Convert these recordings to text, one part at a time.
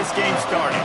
this game started.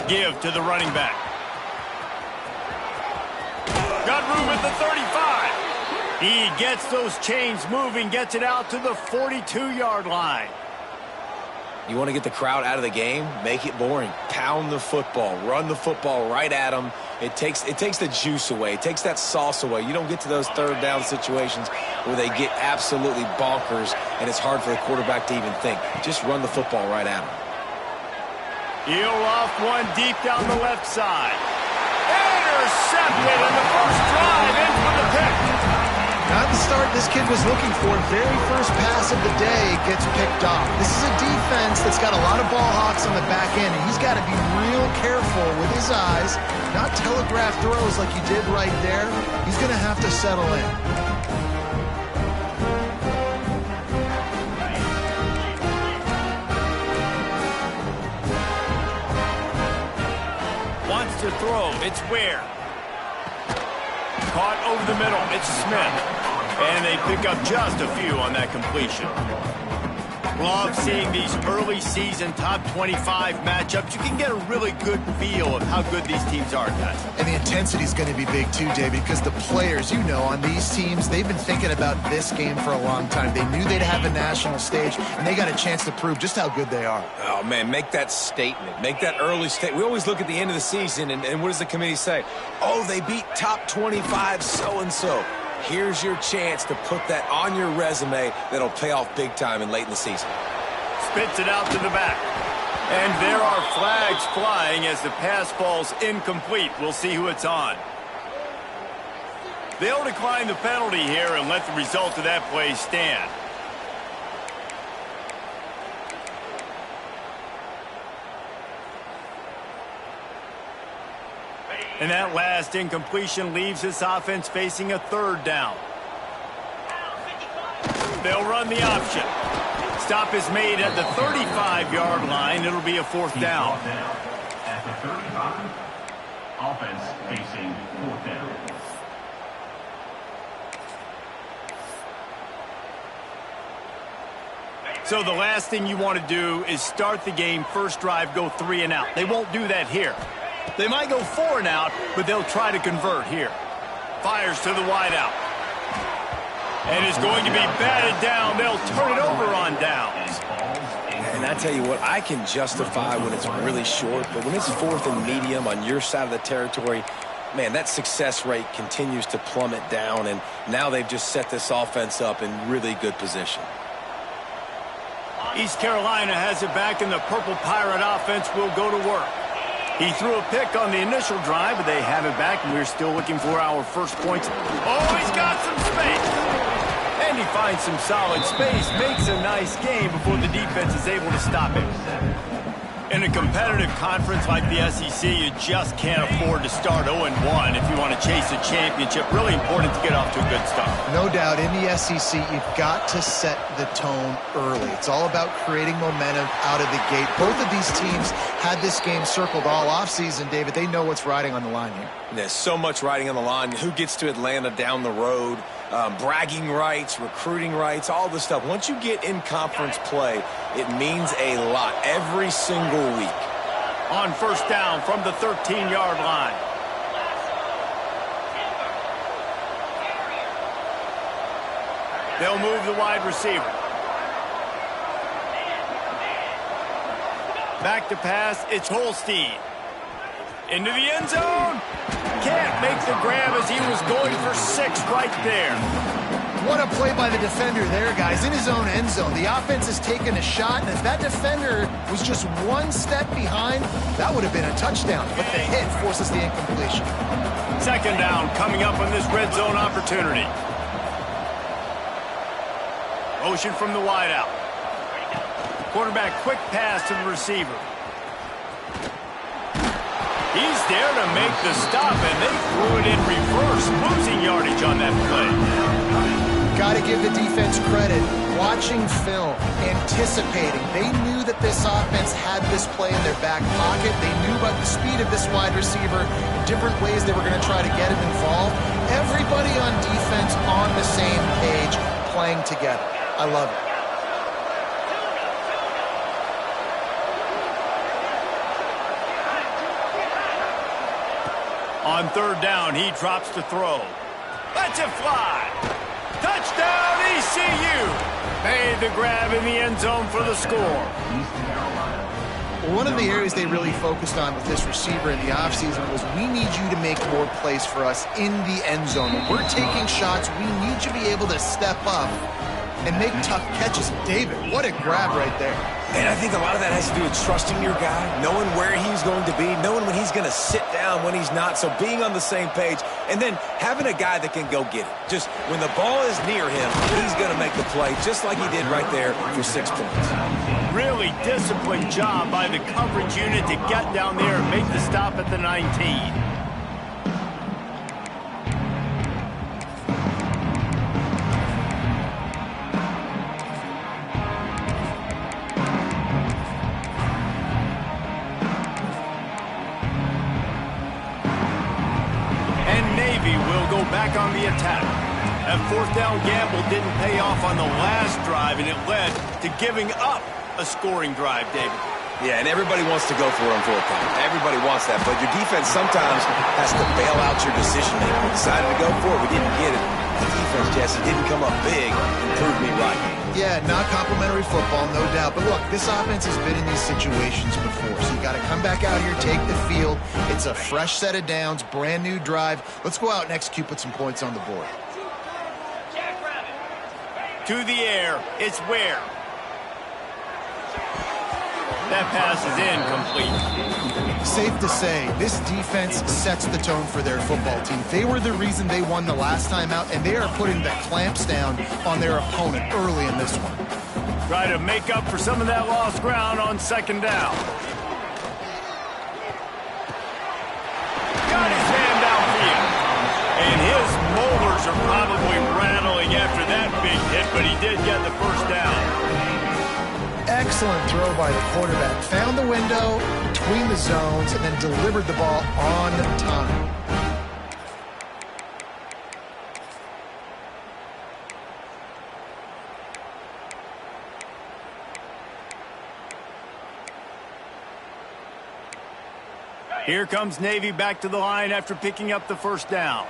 Give to the running back. Got room at the 35. He gets those chains moving, gets it out to the 42-yard line. You want to get the crowd out of the game? Make it boring. Pound the football. Run the football right at them. It takes the juice away. It takes that sauce away. You don't get to those third down situations where they get absolutely bonkers and it's hard for the quarterback to even think. Just run the football right at them. He'll off one deep down the left side. Intercepted in the first drive, in for the pick. Not the start this kid was looking for. Very first pass of the day gets picked off. This is a defense that's got a lot of ball hawks on the back end, and he's got to be real careful with his eyes, not telegraph throws like he did right there. He's going to have to settle in. To throw, it's Ware. Caught over the middle, it's Smith. And they pick up just a few on that completion. Love seeing these early season top 25 matchups. You can get a really good feel of how good these teams are, guys. And the intensity is going to be big too, David, because the players, you know, on these teams, they've been thinking about this game for a long time. They knew they'd have a national stage, and they got a chance to prove just how good they are. Oh, man, make that statement. Make that early statement. We always look at the end of the season, and what does the committee say? Oh, they beat top 25 so-and-so. Here's your chance to put that on your resume that'll pay off big time and late in the season. Spits it out to the back. And there are flags flying as the pass falls incomplete. We'll see who it's on. They'll decline the penalty here and let the result of that play stand. And that last incompletion leaves this offense facing a third down. They'll run the option. Stop is made at the 35-yard line. It'll be a fourth down. At the 35, offense facing fourth down. So the last thing you want to do is start the game, first drive, go 3 and out. They won't do that here. They might go 4 and out, but they'll try to convert here. Fires to the wideout. And is going to be batted down. They'll turn it over on downs. And I tell you what, I can justify when it's really short, but when it's fourth and medium on your side of the territory, man, that success rate continues to plummet down, and now they've just set this offense up in really good position. East Carolina has it back, and the Purple Pirate offense will go to work. He threw a pick on the initial drive, but they have it back, and we're still looking for our first points. Oh, he's got some space. And he finds some solid space, makes a nice game before the defense is able to stop him. In a competitive conference like the SEC, you just can't afford to start 0-1 if you want to chase a championship. Really important to get off to a good start. No doubt, in the SEC, you've got to set the tone early. It's all about creating momentum out of the gate. Both of these teams had this game circled all offseason, David. They know what's riding on the line here. There's so much riding on the line. Who gets to Atlanta down the road? Bragging rights, recruiting rights, all this stuff. Once you get in conference play, it means a lot every single week. On first down from the 13-yard line. They'll move the wide receiver. Back to pass, it's Holstein. Into the end zone. Can't make the grab as he was going for 6 right there. What a play by the defender there, guys. In his own end zone. The offense has taken a shot, and if that defender was just one step behind, that would have been a touchdown. But the hit forces the incompletion. Second down coming up on this red zone opportunity. Motion from the wideout. Quarterback quick pass to the receiver. He's there to make the stop, and they threw it in reverse, losing yardage on that play. Got to give the defense credit. Watching film, anticipating. They knew that this offense had this play in their back pocket. They knew about the speed of this wide receiver, different ways they were going to try to get him involved. Everybody on defense on the same page, playing together. I love it. On third down, he drops to throw. Lets it fly. Touchdown, ECU. Made the grab in the end zone for the score. One of the areas they really focused on with this receiver in the offseason was we need you to make more plays for us in the end zone. When we're taking shots, we need you to be able to step up and make tough catches. David, what a grab right there. And I think a lot of that has to do with trusting your guy, knowing where he's going to be, knowing when he's going to sit down, when he's not. So being on the same page, and then having a guy that can go get it. Just when the ball is near him, he's going to make the play, just like he did right there for 6 points. Really disciplined job by the coverage unit to get down there and make the stop at the 19. Back on the attack. That fourth down gamble didn't pay off on the last drive, and it led to giving up a scoring drive, David. Yeah, and everybody wants to go for it on fourth down. Everybody wants that, but your defense sometimes has to bail out your decision-making. We decided to go for it. We didn't get it. The defense, Jesse, didn't come up big and prove me right. Yeah, not complimentary football, no doubt. But look, this offense has been in these situations before, so you got to come back out here, take the field. It's a fresh set of downs, brand new drive. Let's go out and execute, put some points on the board. To the air, it's Ware. That pass is incomplete. Safe to say, this defense sets the tone for their football team. They were the reason they won the last time out, and they are putting the clamps down on their opponent early in this one. Try to make up for some of that lost ground on second down. Got his man downfield. And his molars are probably rattling after that big hit, but he did get the first down. Excellent throw by the quarterback. Found the window between the zones and then delivered the ball on time. Here comes Navy back to the line after picking up the first down.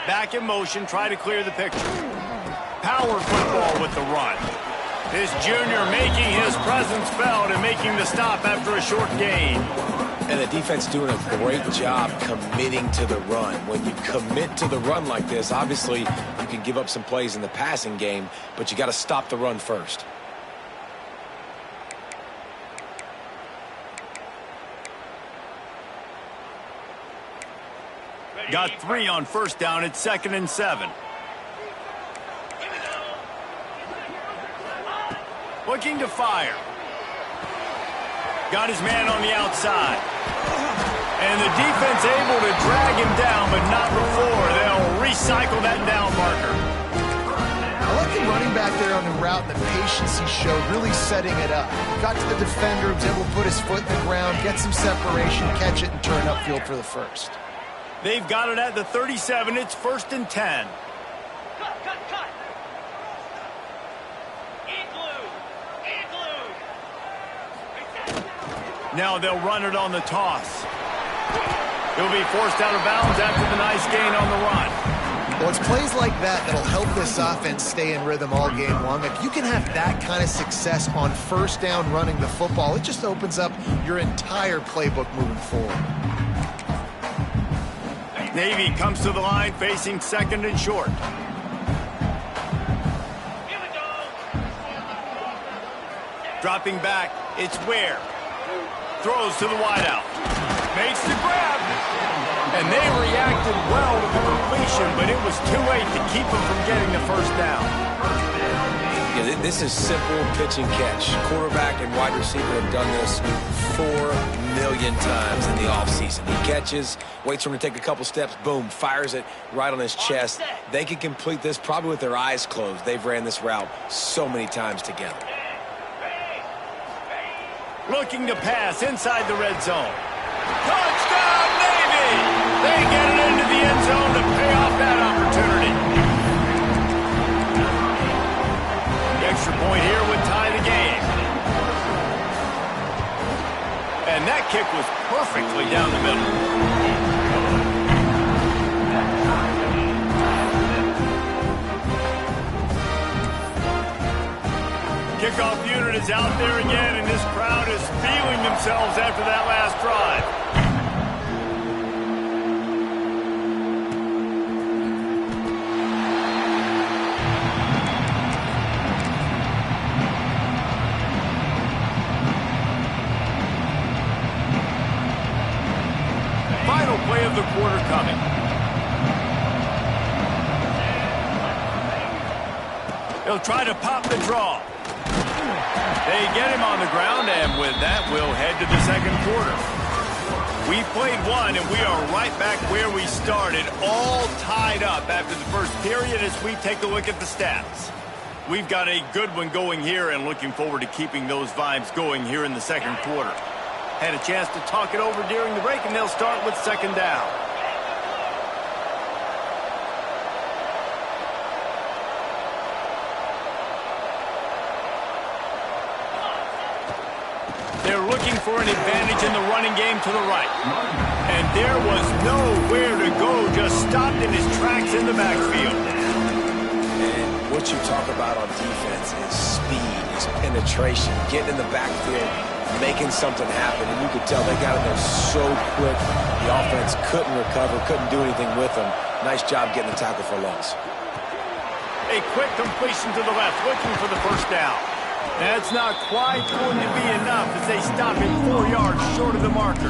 Back in motion, try to clear the picture. Power football with the run. This junior making his presence felt and making the stop after a short gain. And the defense doing a great job committing to the run. When you commit to the run like this, obviously you can give up some plays in the passing game, but you got to stop the run first. Got 3 on first down. It's 2nd and 7. Looking to fire. Got his man on the outside. And the defense able to drag him down, but not before. They'll recycle that down marker. I like the running back there on the route and the patience he showed, really setting it up. Got to the defender, was able to put his foot in the ground, get some separation, catch it, and turn upfield for the first. They've got it at the 37. It's 1st and 10. Cut. Igloo. Now they'll run it on the toss. He'll be forced out of bounds after the nice gain on the run. Well, it's plays like that that'll help this offense stay in rhythm all game long. If you can have that kind of success on first down running the football, it just opens up your entire playbook moving forward. Navy comes to the line facing 2nd and short. Here we go. Dropping back, it's Ware. Throws to the wideout. Makes the grab. And they reacted well to the completion, but it was too late to keep them from getting the first down. Yeah, this is simple pitch and catch. Quarterback and wide receiver have done this 4 million times in the offseason. He catches, waits for him to take a couple steps, boom, fires it right on his chest. They can complete this probably with their eyes closed. They've ran this route so many times together. Looking to pass inside the red zone. Touchdown, Navy! They get it into the end zone to pay off that opportunity. The extra point here would tie the game. And that kick was perfectly down the middle. Kickoff unit is out there again, and this crowd is feeling themselves after that last drive. Final play of the quarter coming. He'll try to pop the draw. They get him on the ground, and with that, we'll head to the second quarter. We've played one, and we are right back where we started, all tied up after the first period as we take a look at the stats. We've got a good one going here, and looking forward to keeping those vibes going here in the second quarter. Had a chance to talk it over during the break, and they'll start with 2nd down. They're looking for an advantage in the running game to the right. And there was nowhere to go, just stopped in his tracks in the backfield. And what you talk about on defense is speed, is penetration, getting in the backfield, making something happen. And you could tell they got in there so quick. The offense couldn't recover, couldn't do anything with them. Nice job getting the tackle for loss. A quick completion to the left, looking for the first down. That's not quite going to be enough as they stop him 4 yards short of the marker.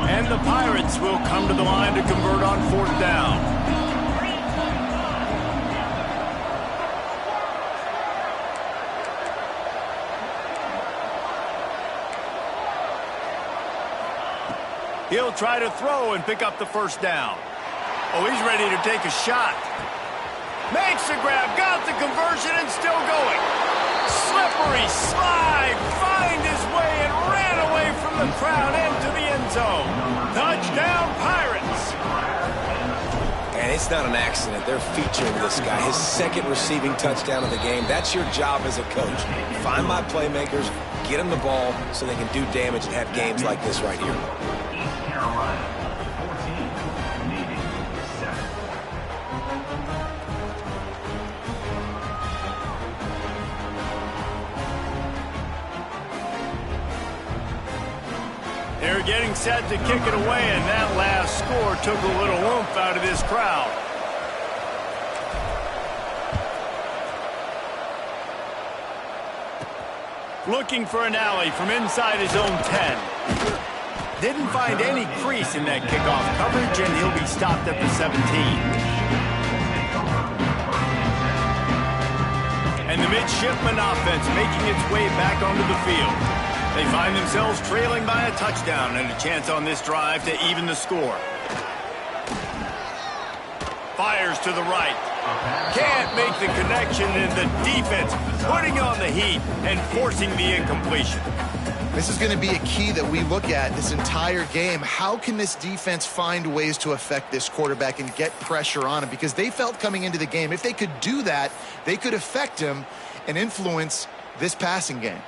And the Pirates will come to the line to convert on 4th down. He'll try to throw and pick up the first down. Oh, he's ready to take a shot. Makes the grab, got the conversion, and still going. Slippery slide, find his way, and ran away from the crowd into the end zone. Touchdown, Pirates. And it's not an accident. They're featuring this guy. His 2nd receiving touchdown of the game. That's your job as a coach. Find my playmakers, get them the ball so they can do damage and have games like this right here. Carolina, 14, Navy, 7. They're getting set to kick it away, and that last score took a little oomph out of this crowd. Looking for an alley from inside his own 10. Didn't find any crease in that kickoff coverage, and he'll be stopped at the 17. And the midshipman offense making its way back onto the field. They find themselves trailing by a touchdown and a chance on this drive to even the score. Fires to the right. Can't make the connection, and the defense putting on the heat and forcing the incompletion. This is going to be a key that we look at this entire game. How can this defense find ways to affect this quarterback and get pressure on him? Because they felt coming into the game, if they could do that, they could affect him and influence this passing game.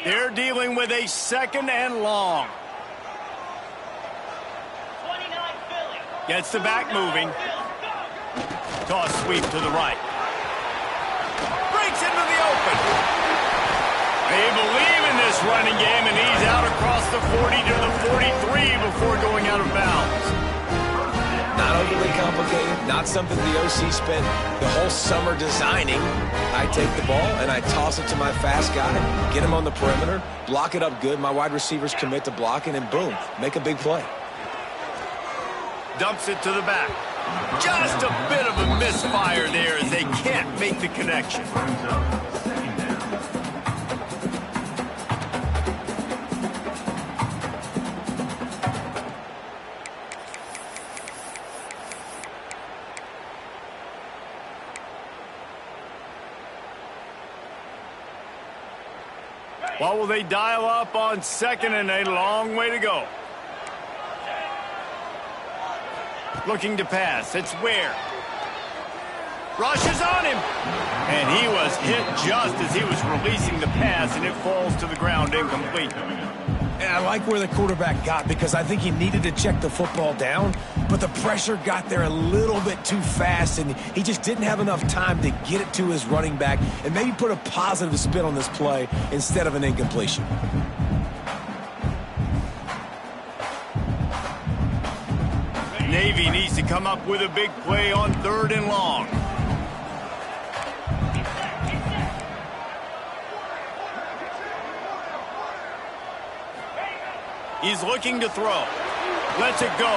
They're dealing with a 2nd and long. 29 Philly. Gets the back moving. Toss sweep to the right. Breaks into the open. They believe in this running game, and he's out across the 40 to the 43 before going out of bounds. Not overly complicated, not something the OC spent the whole summer designing. I take the ball and I toss it to my fast guy, get him on the perimeter, block it up good. My wide receivers commit to blocking, and boom, make a big play. Dumps it to the back. Just a bit of a misfire there as they can't make the connection. What will they dial up on 2nd and a long way to go? Looking to pass. It's Ware. Rushes on him. And he was hit just as he was releasing the pass, and it falls to the ground incomplete. And I like where the quarterback got, because I think he needed to check the football down, but the pressure got there a little bit too fast, and he just didn't have enough time to get it to his running back and maybe put a positive spin on this play instead of an incompletion. Navy needs to come up with a big play on 3rd and long. He's looking to throw. Lets it go.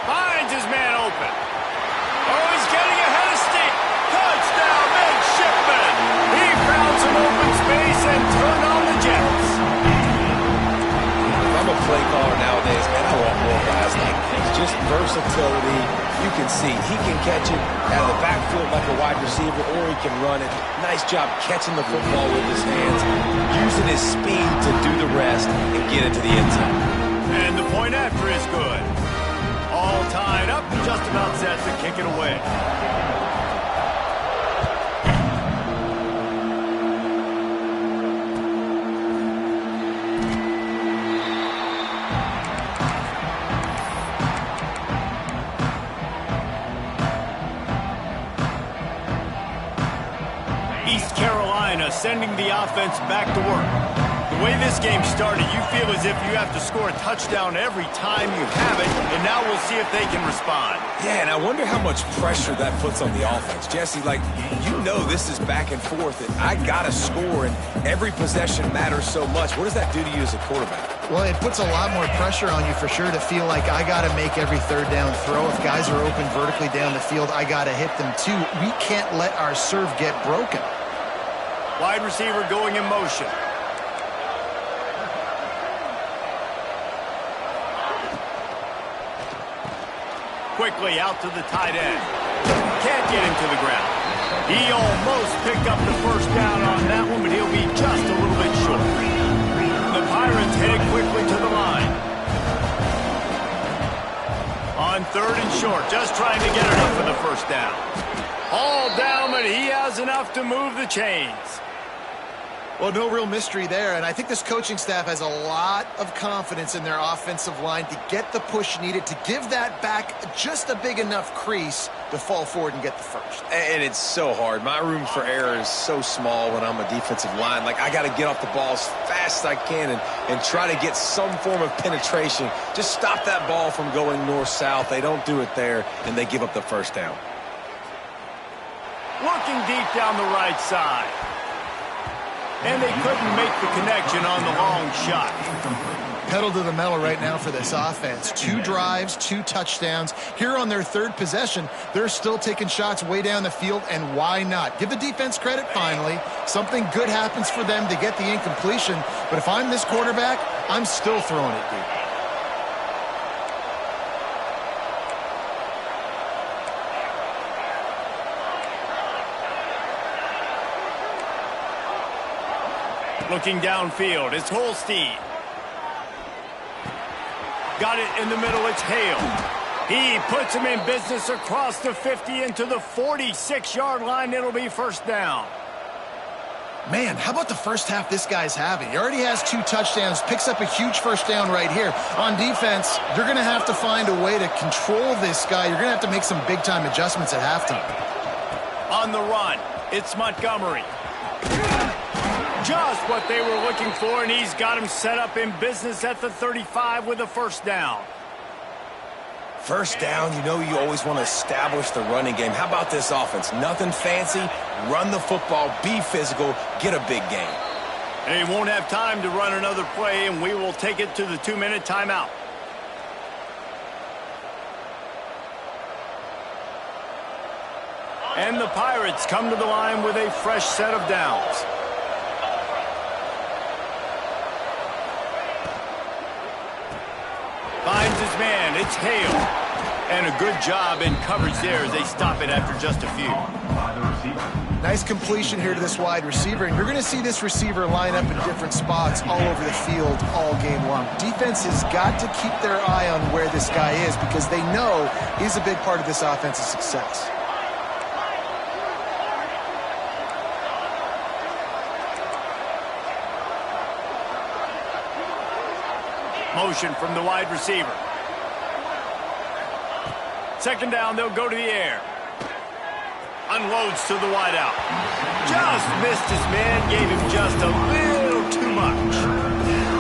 Finds his man open. Oh, he's getting ahead of steam. Touchdown, midshipman. He found some open space and turned on the Jets. If I'm a play caller nowadays, man, I want more guys like this. Just versatility. You can see he can catch it out of the backfield like a wide receiver, or he can run it. Nice job catching the football with his hands, using his speed to do the rest and get it to the end zone. And the point after is good. All tied up, just about set to kick it away. East Carolina sending the offense back to work. The way this game started, you feel as if you have to score a touchdown every time you have it, and now we'll see if they can respond. Yeah, and I wonder how much pressure that puts on the offense. Jesse, like, you know this is back and forth, and I got to score, and every possession matters so much. What does that do to you as a quarterback? Well, it puts a lot more pressure on you for sure to feel like I got to make every 3rd down throw. If guys are open vertically down the field, I got to hit them too. We can't let our serve get broken. Wide receiver going in motion. Quickly out to the tight end. Can't get him to the ground. He almost picked up the 1st down on that one, but he'll be just a little bit short. The Pirates headed quickly to the line. On 3rd and short, just trying to get enough for the 1st down. All down, but he has enough to move the chains. Well, no real mystery there, and I think this coaching staff has a lot of confidence in their offensive line to get the push needed, to give that back just a big enough crease to fall forward and get the 1st. And it's so hard. My room for error is so small when I'm a defensive line. Like, I got to get off the ball as fast as I can and try to get some form of penetration. Just stop that ball from going north-south. They don't do it there, and they give up the 1st down. looking deep down the right side. And they couldn't make the connection on the long shot. Pedal to the metal right now for this offense. 2 drives, 2 touchdowns. Here on their 3rd possession, they're still taking shots way down the field, and why not? Give the defense credit finally. Something good happens for them to get the incompletion, but if I'm this quarterback, I'm still throwing it deep. Looking downfield, it's Holstein. Got it in the middle, it's Hale. He puts him in business across the 50 into the 46-yard line. It'll be first down. Man, how about the first half this guy's having? He already has 2 touchdowns, picks up a huge first down right here. On defense, you're going to have to find a way to control this guy. You're going to have to make some big-time adjustments at halftime. On the run, it's Montgomery. Just what they were looking for, and he's got him set up in business at the 35 with a first down. First down, you know you always want to establish the running game. How about this offense? Nothing fancy. Run the football, be physical, get a big gain. And he won't have time to run another play, and we will take it to the 2-minute timeout. And the Pirates come to the line with a fresh set of downs. Finds his man, it's Hale. And a good job in coverage there as they stop it after just a few. Nice completion here to this wide receiver, and you're going to see this receiver line up in different spots all over the field all game long. Defense has got to keep their eye on where this guy is because they know he's a big part of this offense's success. Motion from the wide receiver. Second down, they'll go to the air. Unloads to the wideout. Just missed his man, gave him just a little too much.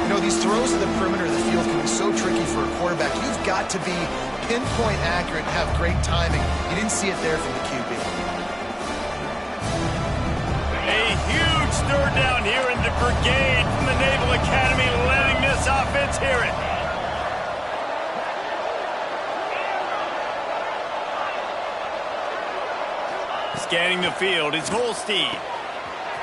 You know, these throws to the perimeter of the field can be so tricky for a quarterback. You've got to be pinpoint accurate and have great timing. You didn't see it there from the QB. A huge third down here in the brigade from the Naval Academy, letting this offense hear it. Scanning the field, it's Holstein.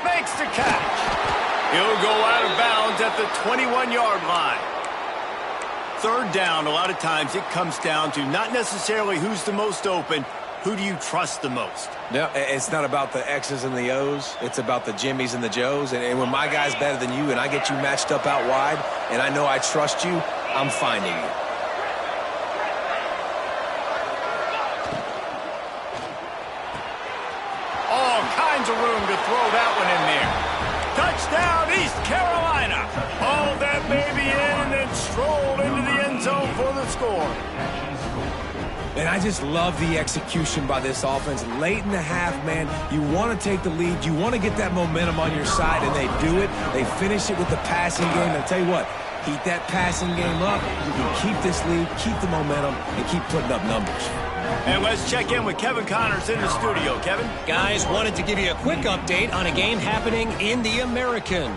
Makes the catch. He'll go out of bounds at the 21-yard line. Third down, a lot of times it comes down to not necessarily who's the most open, who do you trust the most? No, it's not about the X's and the O's. It's about the Jimmys and the Joes. And when my guy's better than you and I get you matched up out wide and I know I trust you, I'm finding you. All kinds of room to throw that one in there. Touchdown, East Carolina. Hauled that baby in and then strolled into the end zone for the score. And I just love the execution by this offense. Late in the half, man, you want to take the lead. You want to get that momentum on your side, and they do it. They finish it with the passing game. And I'll tell you what, heat that passing game up. You can keep this lead, keep the momentum, and keep putting up numbers. And let's check in with Kevin Connors in the studio. Kevin? Guys, wanted to give you a quick update on a game happening in the American.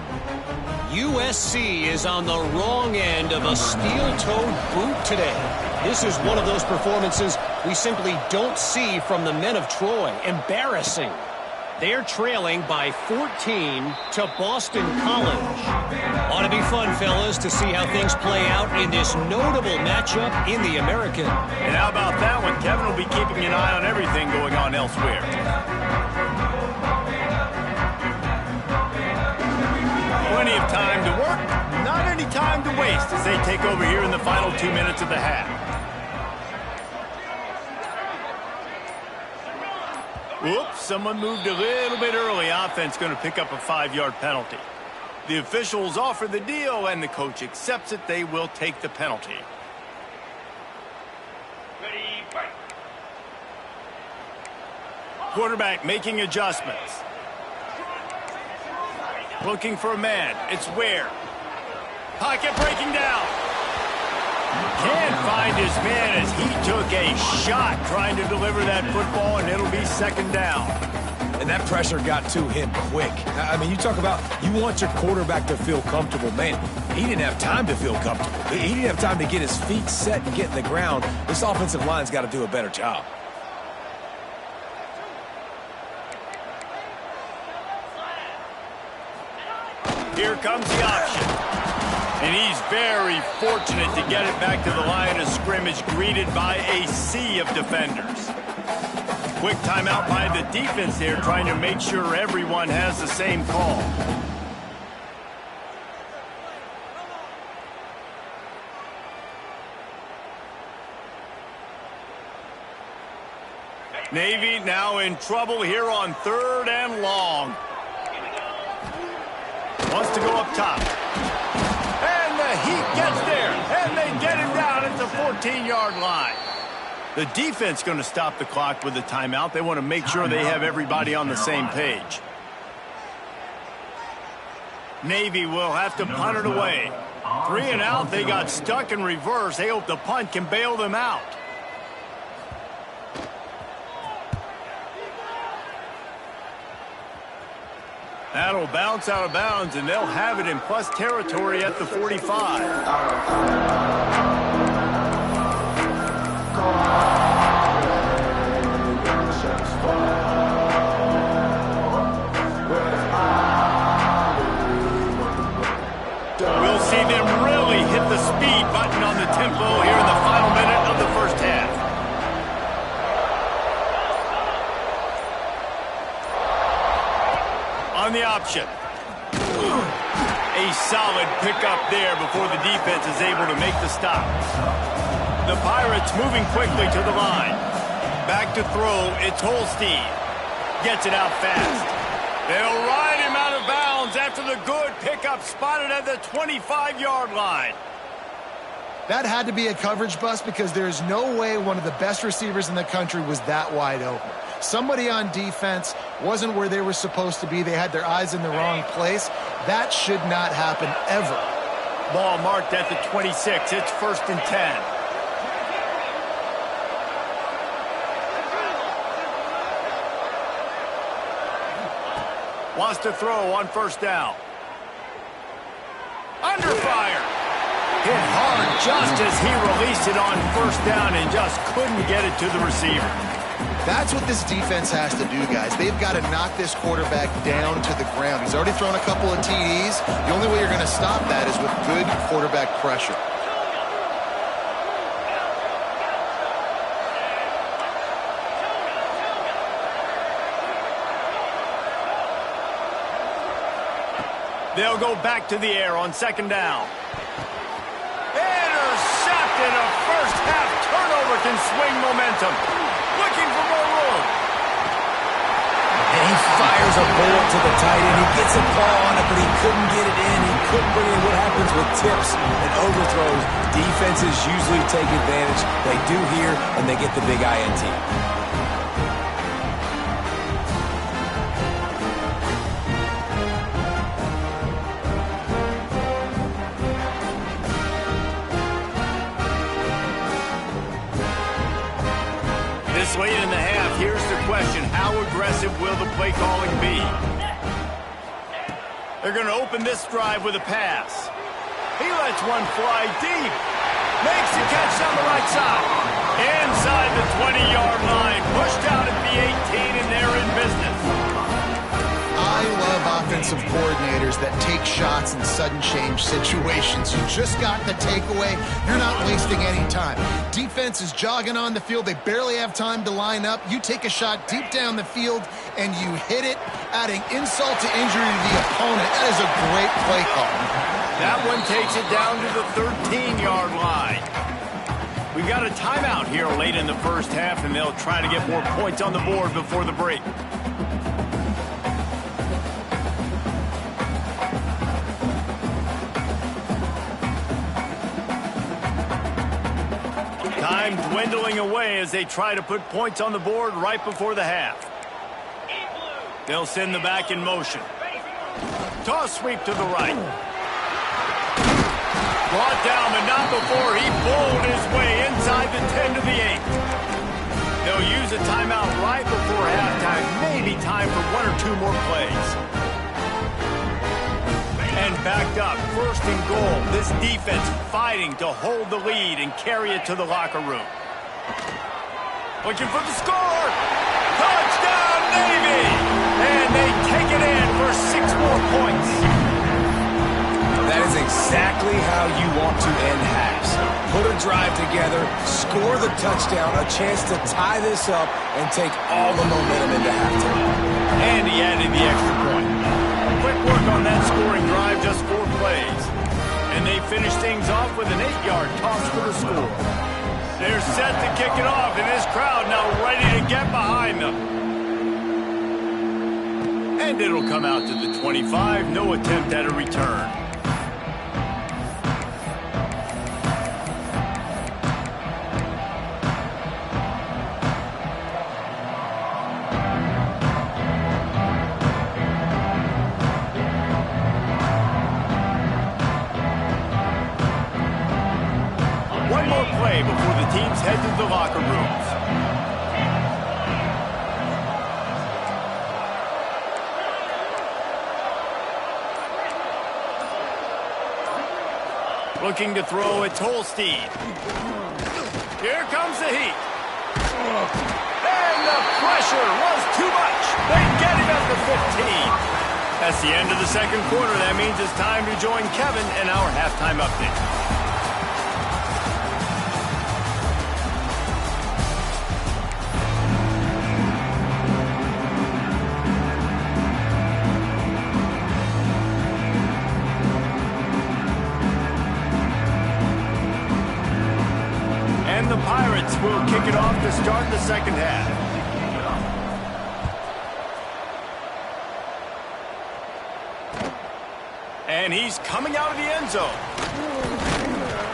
USC is on the wrong end of a steel-toed boot today. This is one of those performances we simply don't see from the men of Troy. Embarrassing. They're trailing by 14 to Boston College. Ought to be fun, fellas, to see how things play out in this notable matchup in the American. And how about that one? Kevin will be keeping an eye on everything going on elsewhere. Plenty of time to work, not any time to waste as they take over here in the final 2 minutes of the half. Whoops, someone moved a little bit early. Offense going to pick up a 5-yard penalty. The officials offer the deal, and the coach accepts it. They will take the penalty. Ready, fight. Quarterback making adjustments. Looking for a man. It's Ware. Pocket breaking down. Can't find his man as he took a shot trying to deliver that football, and it'll be second down. and that pressure got to him quick. I mean, you talk about you want your quarterback to feel comfortable. Man, he didn't have time to feel comfortable. He didn't have time to get his feet set and get in the ground. This offensive line's got to do a better job. Here comes the option. And he's very fortunate to get it back to the line of scrimmage, greeted by a sea of defenders. Quick timeout by the defense here, trying to make sure everyone has the same call. Navy now in trouble here on 3rd and long. Wants to go up top. And the Heat gets there. And they get him down at the 14-yard line. The defense going to stop the clock with a timeout. They want to make sure they have everybody on the same page. Navy will have to punt it away. 3 and out. They got stuck in reverse. They hope the punt can bail them out. That'll bounce out of bounds, and they'll have it in plus territory at the 45. We'll see them really hit the speed button on the tempo here in the final minute of the first half. On the option. A solid pickup there before the defense is able to make the stop. The Pirates moving quickly to the line. Back to throw, it's Holstein. Gets it out fast. They'll ride him out of bounds after the good pickup spotted at the 25-yard line. That had to be a coverage bust because there is no way one of the best receivers in the country was that wide open. Somebody on defense wasn't where they were supposed to be. They had their eyes in the wrong place. That should not happen ever. Ball marked at the 26. It's 1st and 10. Wants to throw on 1st down. Under fire. Hit hard just as he released it on 1st down and just couldn't get it to the receiver. That's what this defense has to do, guys. They've got to knock this quarterback down to the ground. He's already thrown a couple of TDs. The only way you're going to stop that is with good quarterback pressure. They'll go back to the air on 2nd down. Intercepted. A first half turnover can swing momentum. Looking for more room. And he fires a bullet to the tight end. He gets a paw on it, but he couldn't get it in. He couldn't bring it in. What happens with tips and overthrows? Defenses usually take advantage. They do here, and they get the big INT. This late in the half, here's the question. How aggressive will the play calling be? They're going to open this drive with a pass. He lets one fly deep. Makes the catch on the right side. Inside the 20-yard line. Pushed out at the 18, and they're in business. I love offensive coordinators that take shots in sudden change situations. You just got the takeaway. You're not wasting any time. Defense is jogging on the field. They barely have time to line up. You take a shot deep down the field, and you hit it, adding insult to injury to the opponent. That is a great play call. That one takes it down to the 13-yard line. We've got a timeout here late in the first half, and they'll try to get more points on the board before the break. Time dwindling away as they try to put points on the board right before the half. They'll send the back in motion. Toss sweep to the right. Brought down, but not before he bowled his way inside the 10 to the 8. They'll use a timeout right before halftime. Maybe time for one or two more plays. And backed up, first and goal. This defense fighting to hold the lead and carry it to the locker room. Looking for the score. Touchdown, Navy! And they take it in for 6 more points. That is exactly how you want to end halves. Put a drive together, score the touchdown, a chance to tie this up, and take all the momentum into halftime. And he added the extra point. Quick work on that scoring drive, just 4 plays. And they finish things off with an 8-yard toss for the score. They're set to kick it off, and this crowd now ready to get behind them. And it'll come out to the 25, no attempt at a return. One more play before the teams head to the locker rooms. Looking to throw, it's Holstein. Here comes the heat. And the pressure was too much. They get him at the 15. That's the end of the second quarter. That means it's time to join Kevin in our halftime update. The Pirates will kick it off to start the second half. And he's coming out of the end zone.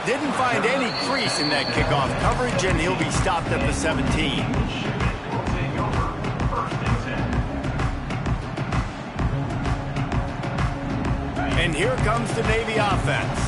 Didn't find any crease in that kickoff coverage, and he'll be stopped at the 17. And here comes the Navy offense.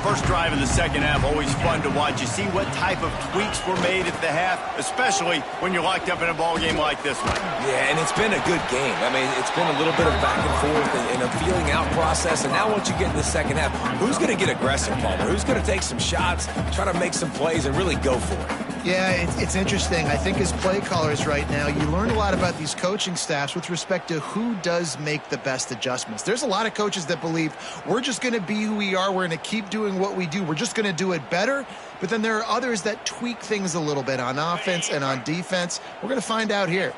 First drive of the second half, always fun to watch. You see what type of tweaks were made at the half, especially when you're locked up in a ball game like this one. Yeah, and it's been a good game. I mean, it's been a little bit of back and forth and a feeling out process. And now once you get in the second half, who's going to get aggressive, Palmer? Who's going to take some shots, try to make some plays, and really go for it? Yeah, it's interesting. I think as play callers right now, you learn a lot about these coaching staffs with respect to who does make the best adjustments. There's a lot of coaches that believe we're just going to be who we are. We're going to keep doing what we do. We're just going to do it better. But then there are others that tweak things a little bit on offense and on defense. We're going to find out here.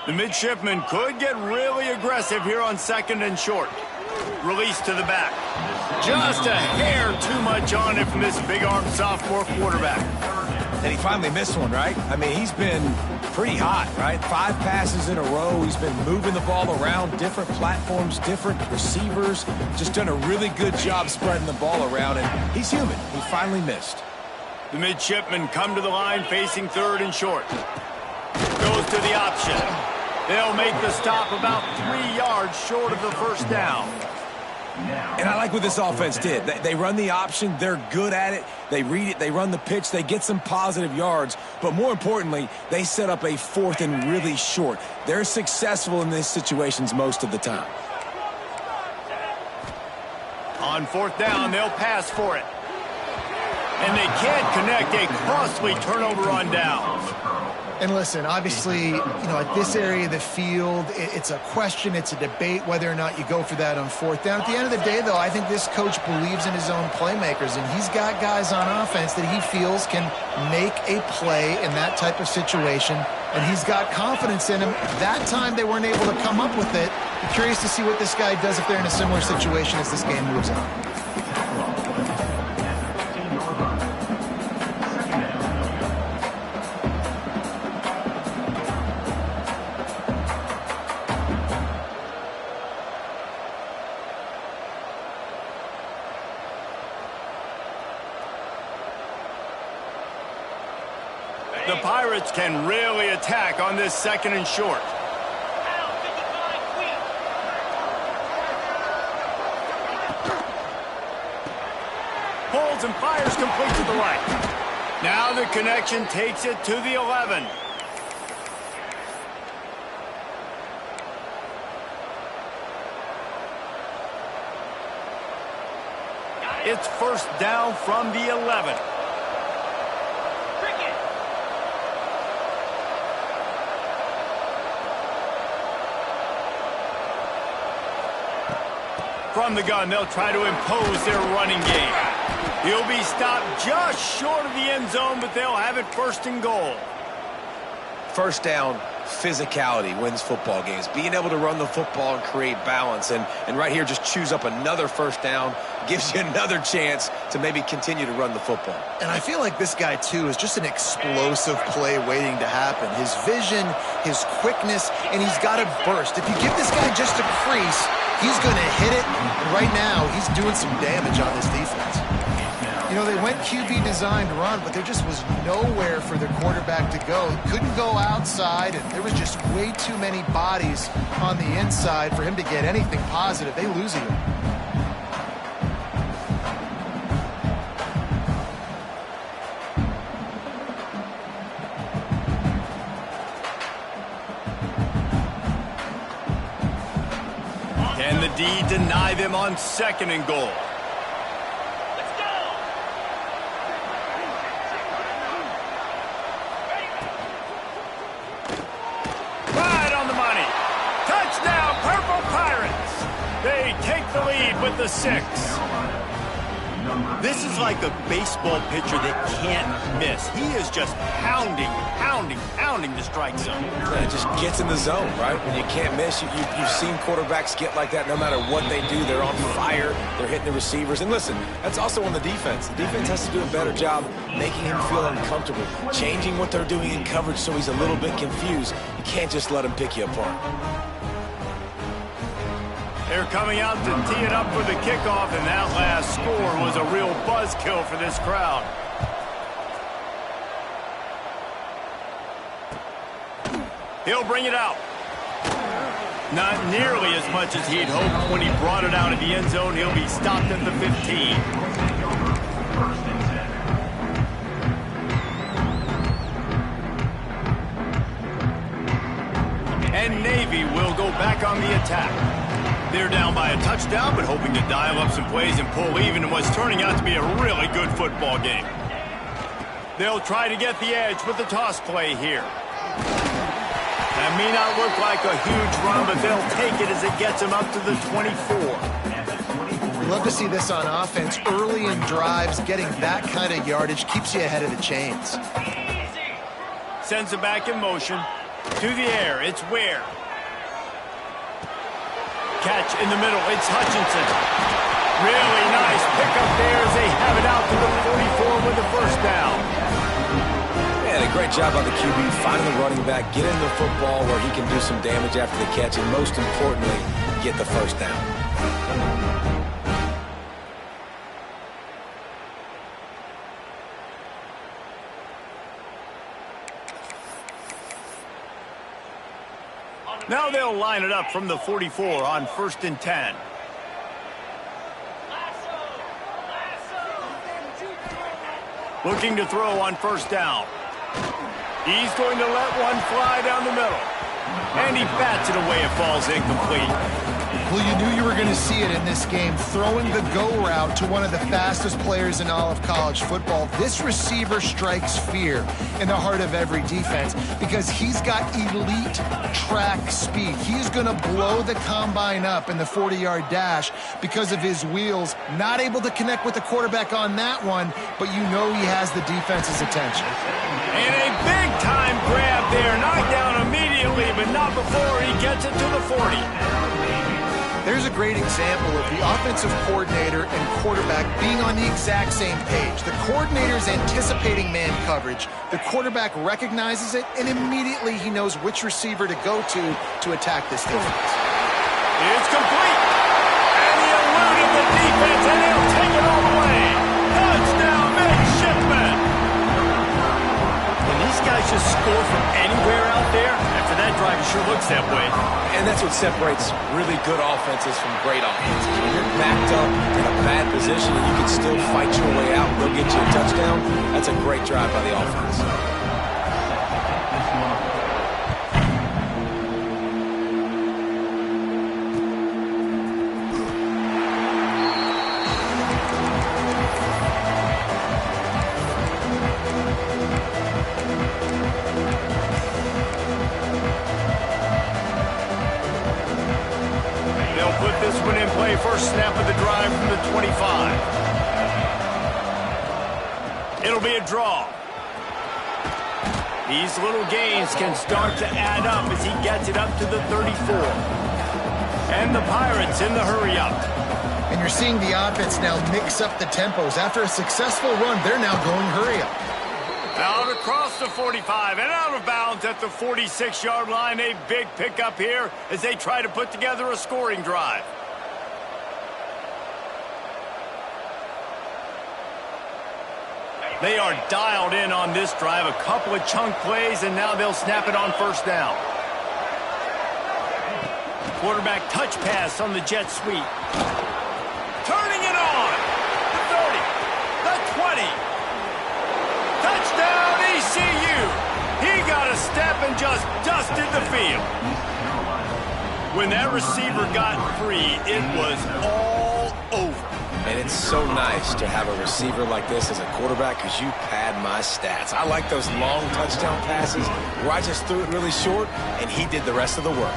The midshipman could get really aggressive here on second and short. Release to the back. Just a hair too much on it from this big-armed sophomore quarterback. And he finally missed one, right? I mean, he's been pretty hot, right? 5 passes in a row. He's been moving the ball around, different platforms, different receivers. Just done a really good job spreading the ball around, and he's human. He finally missed. The midshipmen come to the line facing third and short. Goes to the option. They'll make the stop about 3 yards short of the first down. And I like what this offense did. They run the option. They're good at it. They read it. They run the pitch. They get some positive yards. But more importantly, they set up a 4th and really short. They're successful in these situations most of the time. On 4th down, they'll pass for it. And they can't connect. A costly turnover on downs. And listen, obviously, at this area of the field, it's a question, it's a debate whether or not you go for that on 4th down. At the end of the day, though, I think this coach believes in his own playmakers, and he's got guys on offense that he feels can make a play in that type of situation, and he's got confidence in him. That time they weren't able to come up with it. I'm curious to see what this guy does if they're in a similar situation as this game moves on. The Pirates can really attack on this second and short. Holds and fires complete to the right. Now the connection takes it to the 11. It's first down from the 11. Cricket. From the gun, they'll try to impose their running game. He'll be stopped just short of the end zone, but they'll have it first and goal. First down, physicality wins football games. Being able to run the football and create balance. And right here, just choose up another first down, gives you another chance to maybe continue to run the football. And I feel like this guy, too, is just an explosive play waiting to happen. His vision, his quickness, and he's got a burst. If you give this guy just a crease, he's going to hit it. And right now, he's doing some damage on this defense. You know, they went QB designed run, but there just was nowhere for the quarterback to go. He couldn't go outside, and there was just way too many bodies on the inside for him to get anything positive. They lose him. Can the D deny them on second and goal? With the 6. This is like a baseball pitcher that can't miss. He is just pounding the strike zone. Yeah, it just gets in the zone, right? When you can't miss, you've seen quarterbacks get like that no matter what they do. They're on fire. They're hitting the receivers. And listen, that's also on the defense. The defense has to do a better job making him feel uncomfortable, changing what they're doing in coverage so he's a little bit confused. You can't just let him pick you apart. They're coming out to tee it up for the kickoff, and that last score was a real buzzkill for this crowd. He'll bring it out. Not nearly as much as he'd hoped when he brought it out of the end zone. He'll be stopped at the 15. And Navy will go back on the attack. They're down by a touchdown, but hoping to dial up some plays and pull even in what's turning out to be a really good football game. They'll try to get the edge with the toss play here. That may not look like a huge run, but they'll take it as it gets them up to the 24. We love to see this on offense. Early in drives, getting that kind of yardage keeps you ahead of the chains. Sends it back in motion. To the air, it's Ware. Catch in the middle, it's Hutchinson. Really nice pickup there as they have it out to the 44 with the first down. Yeah, a great job by the QB, finding the running back, getting the football where he can do some damage after the catch, and most importantly, get the first down. Now they'll line it up from the 44 on 1st and 10. Looking to throw on first down. He's going to let one fly down the middle. And he bats it away. It falls incomplete. Well, you knew you were going to see it in this game. Throwing the go route to one of the fastest players in all of college football. This receiver strikes fear in the heart of every defense because he's got elite track speed. He's going to blow the combine up in the 40-yard dash because of his wheels. Not able to connect with the quarterback on that one, but you know he has the defense's attention. And a big-time grab there. Knocked down immediately, but not before he gets it to the 40. There's a great example of the offensive coordinator and quarterback being on the exact same page. The coordinator's anticipating man coverage. The quarterback recognizes it, and immediately he knows which receiver to go to attack this defense. It's complete. And he eluded the defense, and he'll take it all the way. Touchdown, midshipman. When these guys just score from anywhere out there, after that drive, it sure looks that way. And that's what separates really good offenses from great offenses. When you're backed up in a bad position and you can still fight your way out and they'll get you a touchdown, that's a great drive by the offense. put this one in play. First snap of the drive from the 25. It'll be a draw. These little gains can start to add up as he gets it up to the 34. And the Pirates in the hurry up. And you're seeing the offense now mix up the tempos. After a successful run, they're now going hurry up. Out across the 45 and out of bounds at the 46-yard line. A big pickup here as they try to put together a scoring drive. They are dialed in on this drive. A couple of chunk plays, and now they'll snap it on first down. Quarterback touch pass on the jet sweep. Turning it on. The 30. The 20. Touchdown, ECU. He got a step and just dusted the field. When that receiver got free, it was all over. And it's so nice to have a receiver like this as a quarterback because you pad my stats. I like those long touchdown passes where I just threw it really short, and he did the rest of the work.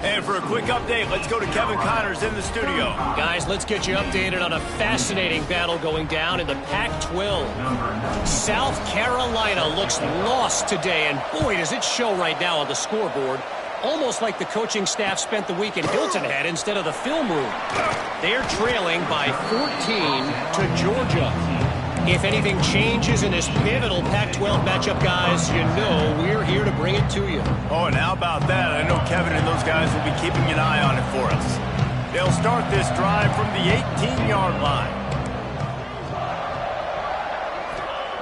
And for a quick update, let's go to Kevin Connors in the studio. Guys, let's get you updated on a fascinating battle going down in the Pac-12. South Carolina looks lost today, and boy, does it show right now on the scoreboard. Almost like the coaching staff spent the week in Hilton Head instead of the film room. They're trailing by 14 to Georgia. If anything changes in this pivotal Pac-12 matchup, guys, you know we're here to bring it to you. Oh, and how about that? I know Kevin and those guys will be keeping an eye on it for us. They'll start this drive from the 18-yard line.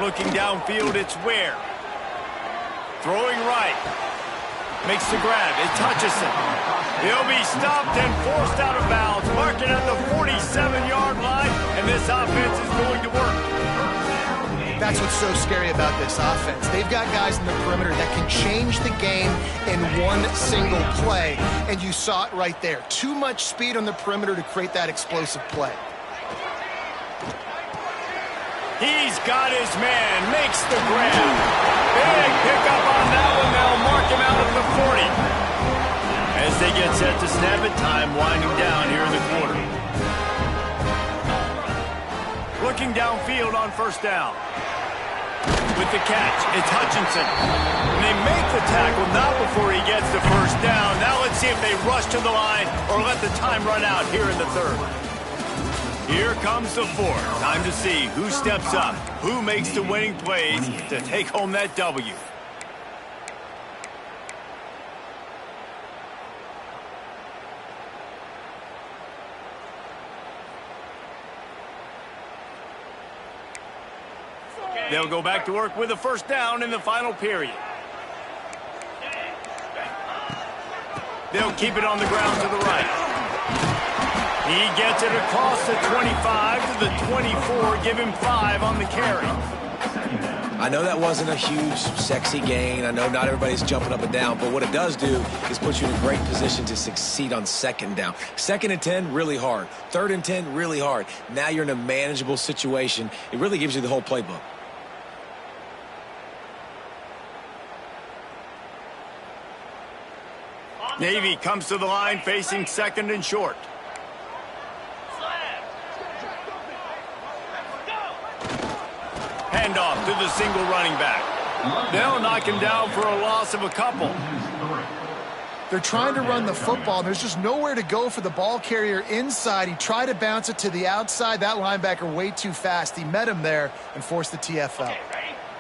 Looking downfield, it's Ware. Throwing right. Makes the grab. It's Hutchinson. He'll be stopped and forced out of bounds. Marking at the 47-yard line, and this offense is going to work. That's what's so scary about this offense. They've got guys in the perimeter that can change the game in one single play, and you saw it right there. Too much speed on the perimeter to create that explosive play. He's got his man, makes the grab. Big pickup on that one. They'll mark him out at the 40. As they get set to snap it, time winding down here in the quarter. Looking downfield on first down. With the catch, it's Hutchinson. And they make the tackle, not before he gets the first down. Now let's see if they rush to the line or let the time run out here in the third. Here comes the fourth. Time to see who steps up, who makes the winning plays to take home that W. They'll go back to work with a first down in the final period. They'll keep it on the ground to the right. He gets it across the 25 to the 24. Give him 5 on the carry. I know that wasn't a huge, sexy gain. I know not everybody's jumping up and down, but what it does do is put you in a great position to succeed on second down. Second and 10, really hard. Third and 10, really hard. Now you're in a manageable situation. It really gives you the whole playbook. Navy comes to the line facing second and short. Handoff to the single running back. They'll knock him down for a loss of a couple. They're trying to run the football. There's just nowhere to go for the ball carrier inside. He tried to bounce it to the outside. That linebacker way too fast. He met him there and forced the TFL.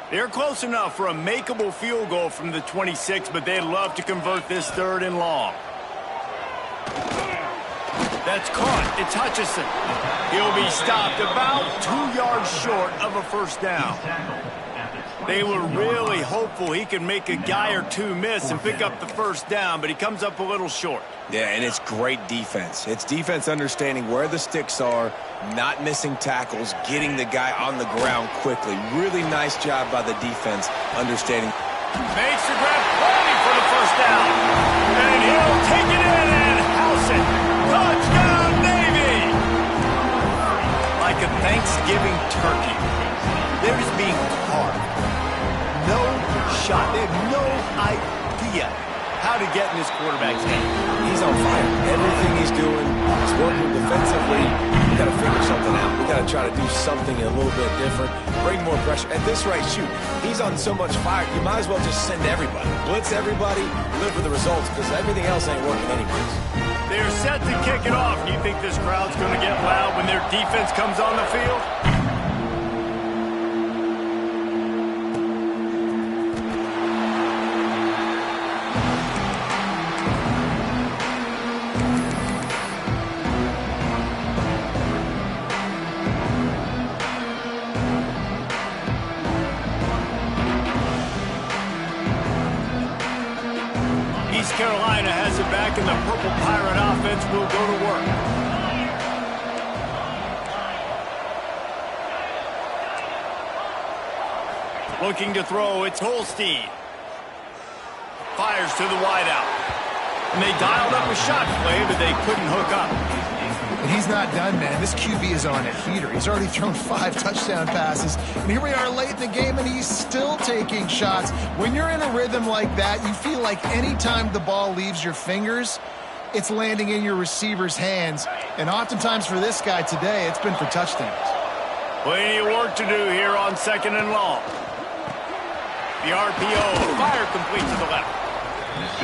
They're close enough for a makeable field goal from the 26, but they'd love to convert this third and long. That's caught. It's Hutchinson. He'll be stopped about 2 yards short of a first down. They were really hopeful he could make a guy or two miss and pick up the first down, but he comes up a little short. Yeah, and it's great defense. It's defense understanding where the sticks are, not missing tackles, getting the guy on the ground quickly. Really nice job by the defense understanding. Makes the grab, planning for the first down. And he'll take it in and house it. Touchdown, Navy! Like a Thanksgiving turkey, they're just being carved. No shot. They have no idea how to get in this quarterback's head. He's on fire. Everything he's doing is working defensively. We got to figure something out. We got to try to do something a little bit different, bring more pressure. At this rate, shoot, he's on so much fire, you might as well just send everybody. Blitz everybody, live for the results, because everything else ain't working anyways. They're set to kick it off. Do you think this crowd's going to get loud when their defense comes on the field? East Carolina has it back, and the Purple Pirate offense will go to work. Looking to throw, it's Holstein. Fires to the wideout. And they dialed up a shot play, but they couldn't hook up. He's not done, man. This QB is on a heater. He's already thrown 5 touchdown passes. And here we are late in the game, and he's still taking shots. When you're in a rhythm like that, you feel like any time the ball leaves your fingers, it's landing in your receiver's hands. And oftentimes for this guy today, it's been for touchdowns. Plenty of work to do here on 2nd and long. The RPO, fire complete to the left.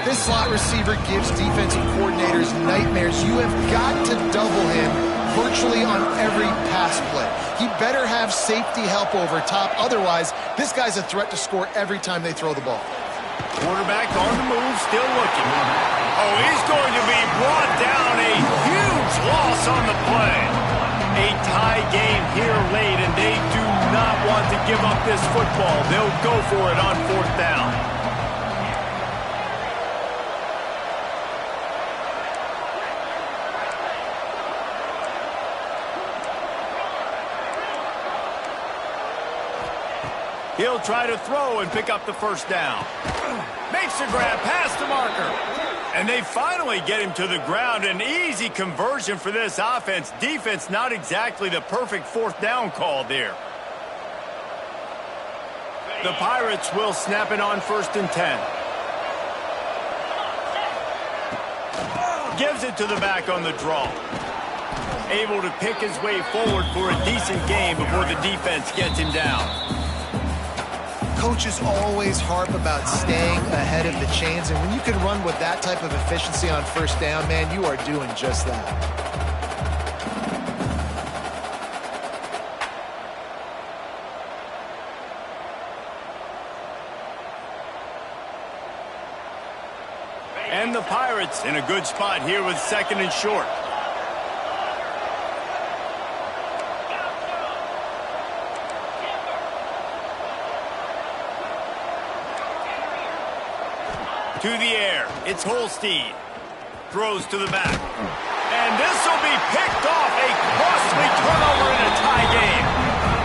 This slot receiver gives defensive coordinators nightmares. You have got to double him virtually on every pass play. He better have safety help over top. Otherwise, this guy's a threat to score every time they throw the ball. Quarterback on the move, still looking. Oh, he's going to be brought down. A huge loss on the play. A tie game here late, and they do not want to give up this football. They'll go for it on 4th down. He'll try to throw and pick up the 1st down. Makes a grab past the marker. And they finally get him to the ground. An easy conversion for this offense. Defense not exactly the perfect 4th down call there. The Pirates will snap it on 1st and 10. Gives it to the back on the draw. Able to pick his way forward for a decent game before the defense gets him down. Coaches always harp about staying ahead of the chains, and when you can run with that type of efficiency on 1st down, man, you are doing just that. And the Pirates in a good spot here with 2nd and short. To the air, it's Holstein. Throws to the back. And this will be picked off. A costly turnover in a tie game.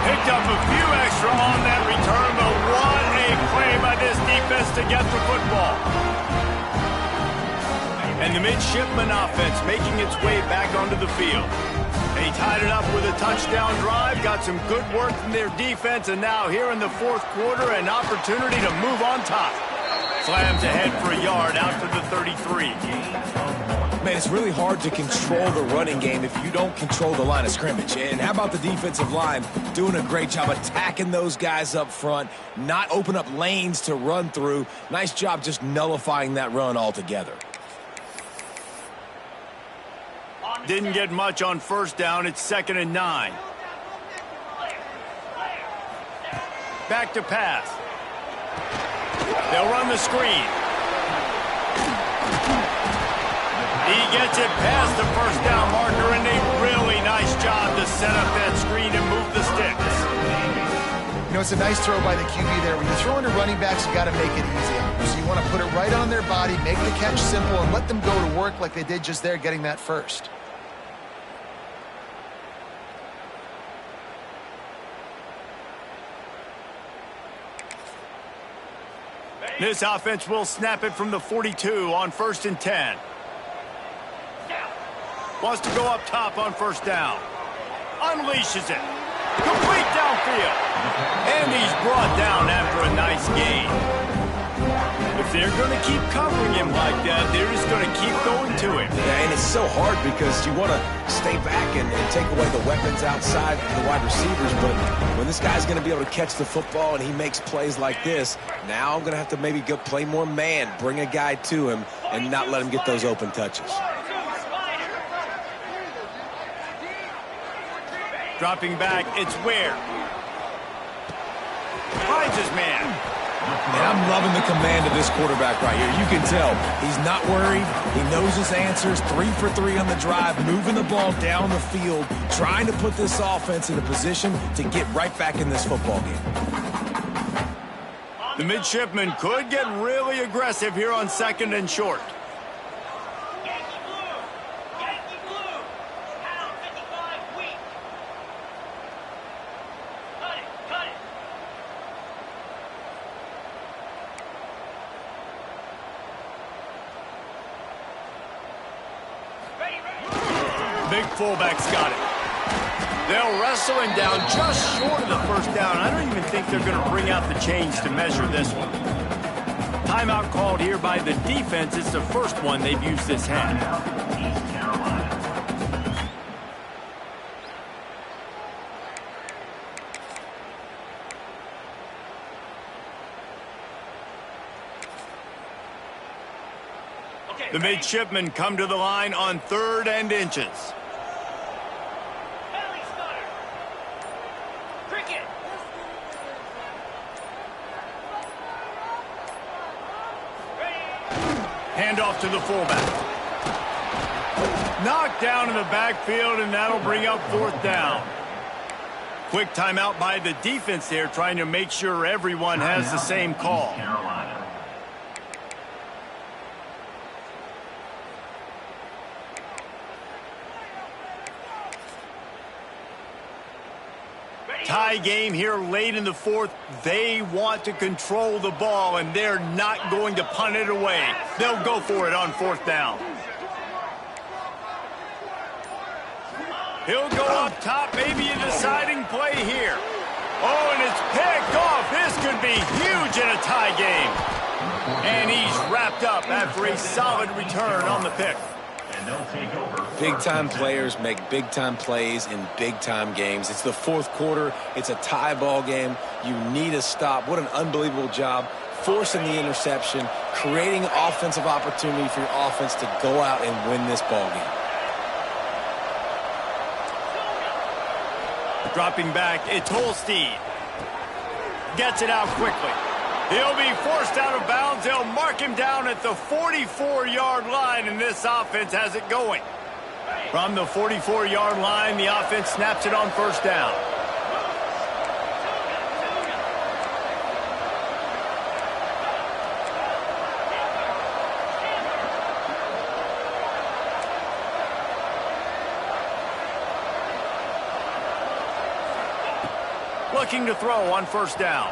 Picked up a few extra on that return, but what a play by this defense to get the football. And the midshipman offense making its way back onto the field. They tied it up with a touchdown drive, got some good work from their defense, and now here in the 4th quarter, an opportunity to move on top. Slams ahead for a yard out to the 33. Man, it's really hard to control the running game if you don't control the line of scrimmage. And how about the defensive line doing a great job attacking those guys up front, not open up lanes to run through. Nice job just nullifying that run altogether. Didn't get much on 1st down. It's 2nd and 9. Back to pass. They'll run the screen. He gets it past the 1st down marker, and a really nice job to set up that screen and move the sticks. You know, it's a nice throw by the QB there. When you're throwing to running backs, you got to make it easy. So you want to put it right on their body, make the catch simple, and let them go to work like they did just there, getting that 1st. This offense will snap it from the 42 on 1st and 10. Wants to go up top on 1st down. Unleashes it. Complete downfield. And he's brought down after a nice gain. If they're going to keep covering him like that, they're just going to keep going to him. Yeah, and it's so hard because you want to stay back and take away the weapons outside the wide receivers, but when this guy's going to be able to catch the football and he makes plays like this, now I'm going to have to maybe go play more man, bring a guy to him, and not let him get those open touches. Dropping back, it's Ware. Finds his man. And I'm loving the command of this quarterback right here. You can tell he's not worried. He knows his answers. 3 for 3 on the drive, moving the ball down the field, trying to put this offense in a position to get right back in this football game. The midshipman could get really aggressive here on 2nd and short. Yankee blue. Yankee blue. Pound 55 weak. Cut it. Cut it. Ready, ready. Big fullback's got it. They'll wrestle him down just short of the first down. I don't even think they're going to bring out the chains to measure this one. Timeout called here by the defense. It's the first one they've used this half. East Carolina. The midshipmen come to the line on 3rd and inches. Belly stutter. Cricket. Ready. Handoff to the fullback. Knocked down in the backfield, and that'll bring up 4th down. Quick timeout by the defense there, trying to make sure everyone has the same call. East Carolina. Tie game here late in the 4th. They want to control the ball, and they're not going to punt it away. They'll go for it on 4th down. He'll go up top, maybe a deciding play here. Oh, and it's picked off. This could be huge in a tie game. And he's wrapped up after a solid return on the pick. And they'll take over. Big-time players make big-time plays in big-time games. It's the 4th quarter. It's a tie ball game. You need a stop. What an unbelievable job forcing the interception, creating offensive opportunity for your offense to go out and win this ball game. Dropping back, it's Holstein. Gets it out quickly. He'll be forced out of bounds. They'll mark him down at the 44-yard line, and this offense has it going. From the 44-yard line, the offense snaps it on 1st down. Looking to throw on 1st down.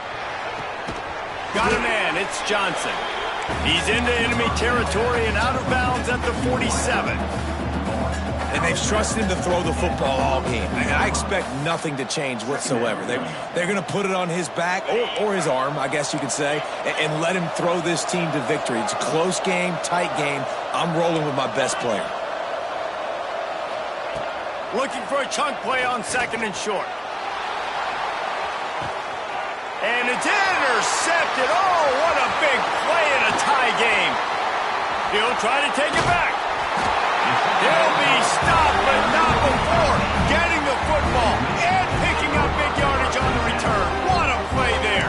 Got a man, it's Johnson. He's into enemy territory and out of bounds at the 47. And they've trusted him to throw the football all game. And I expect nothing to change whatsoever. They're going to put it on his back, or his arm, I guess you could say, and let him throw this team to victory. It's a close game, tight game. I'm rolling with my best player. Looking for a chunk play on 2nd and short. And it's intercepted. Oh, what a big play in a tie game. He'll try to take it back. He'll be stopped, but not before getting the football and picking up big yardage on the return. What a play there.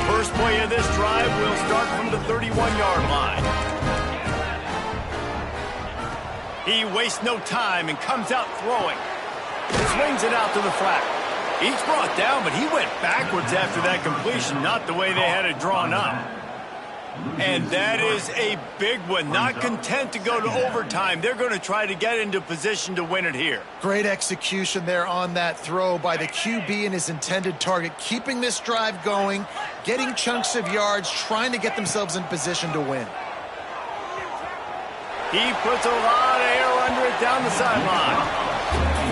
First play of this drive will start from the 31-yard line. He wastes no time and comes out throwing. Swings it out to the flat. He's brought down, but he went backwards after that completion, not the way they had it drawn up. And that is a big one. Not content to go to overtime. They're going to try to get into position to win it here. Great execution there on that throw by the QB and his intended target, keeping this drive going, getting chunks of yards, trying to get themselves in position to win. He puts a lot of air under it down the sideline.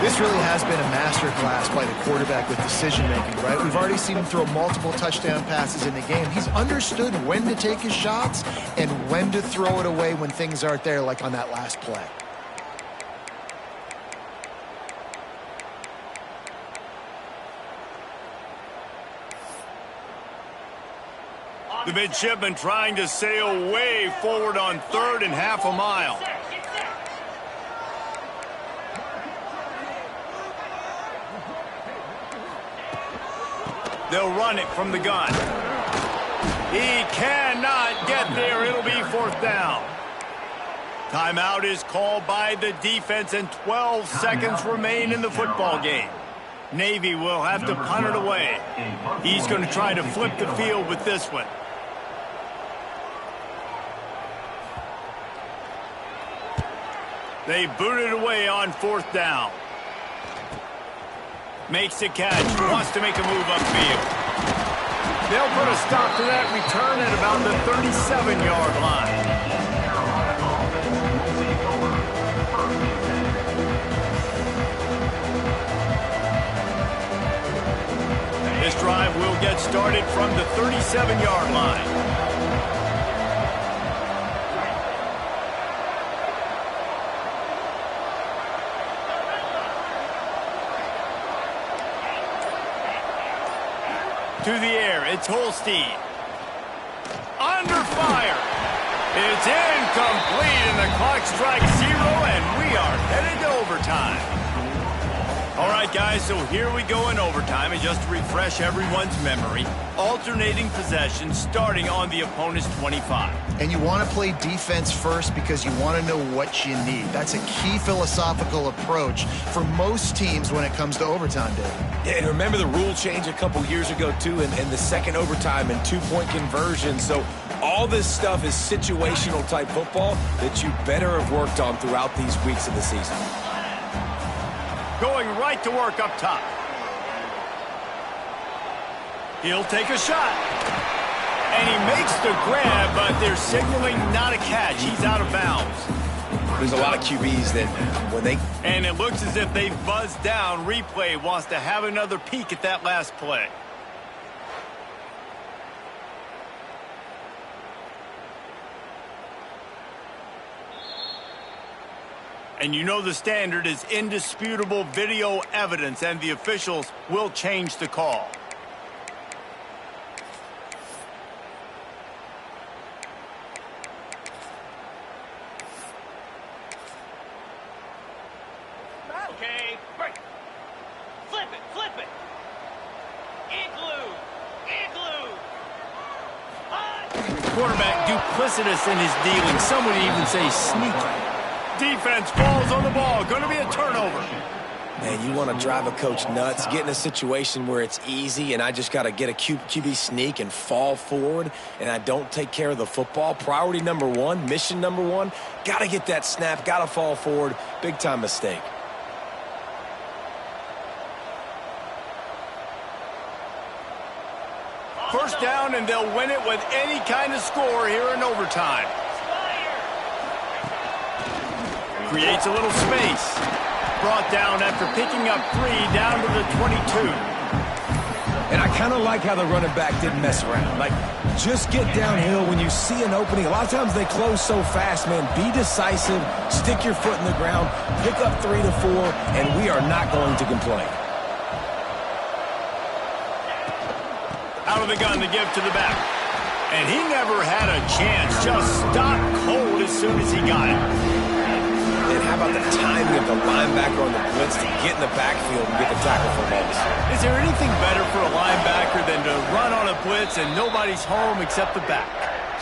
This really has been a masterclass by the quarterback with decision-making, right? We've already seen him throw multiple touchdown passes in the game. He's understood when to take his shots and when to throw it away when things aren't there, like on that last play. The midshipman trying to sail way forward on 3rd and half a mile. They'll run it from the gun. He cannot get there. It'll be 4th down. Timeout is called by the defense, and 12 seconds remain in the football game. Navy will have to punt it away. He's going to try to flip the field with this one. They boot it away on 4th down. Makes the catch, wants to make a move upfield. They'll put a stop to that return at about the 37-yard line. This drive will get started from the 37-yard line. To the air, it's Holstein. Under fire. It's incomplete, and the clock strikes 0, and we are headed to overtime. All right, guys, so here we go in overtime, and just to refresh everyone's memory, alternating possession starting on the opponent's 25. And you want to play defense first because you want to know what you need. That's a key philosophical approach for most teams when it comes to overtime, Dave. Yeah, and remember the rule change a couple years ago, too, in the second overtime and 2-point conversion. So all this stuff is situational type football that you better have worked on throughout these weeks of the season. Going right to work up top. He'll take a shot. And he makes the grab, but they're signaling not a catch. He's out of bounds. There's a lot of QBs that when they... And it looks as if they've buzzed down. Replay wants to have another peek at that last play. And you know the standard is indisputable video evidence, and the officials will change the call. Okay, break. Flip it, flip it. Igloo, igloo. Quarterback duplicitous in his dealing. Some would even say sneaky. Defense falls on the ball. Going to be a turnover. Man, you want to drive a coach nuts, get in a situation where it's easy and I just got to get a QB sneak and fall forward and I don't take care of the football. Priority number one, mission number one, got to get that snap, got to fall forward. Big time mistake. First down, and they'll win it with any kind of score here in overtime. Creates a little space. Brought down after picking up 3 down to the 22. And I kind of like how the running back didn't mess around. Like, just get downhill when you see an opening. A lot of times they close so fast, man. Be decisive, stick your foot in the ground, pick up 3 to 4, and we are not going to complain. Out of the gun to give to the back. And he never had a chance. Just stopped cold as soon as he got it. And how about the timing of the linebacker on the blitz to get in the backfield and get the tackle for loss? Is there anything better for a linebacker than to run on a blitz and nobody's home except the back?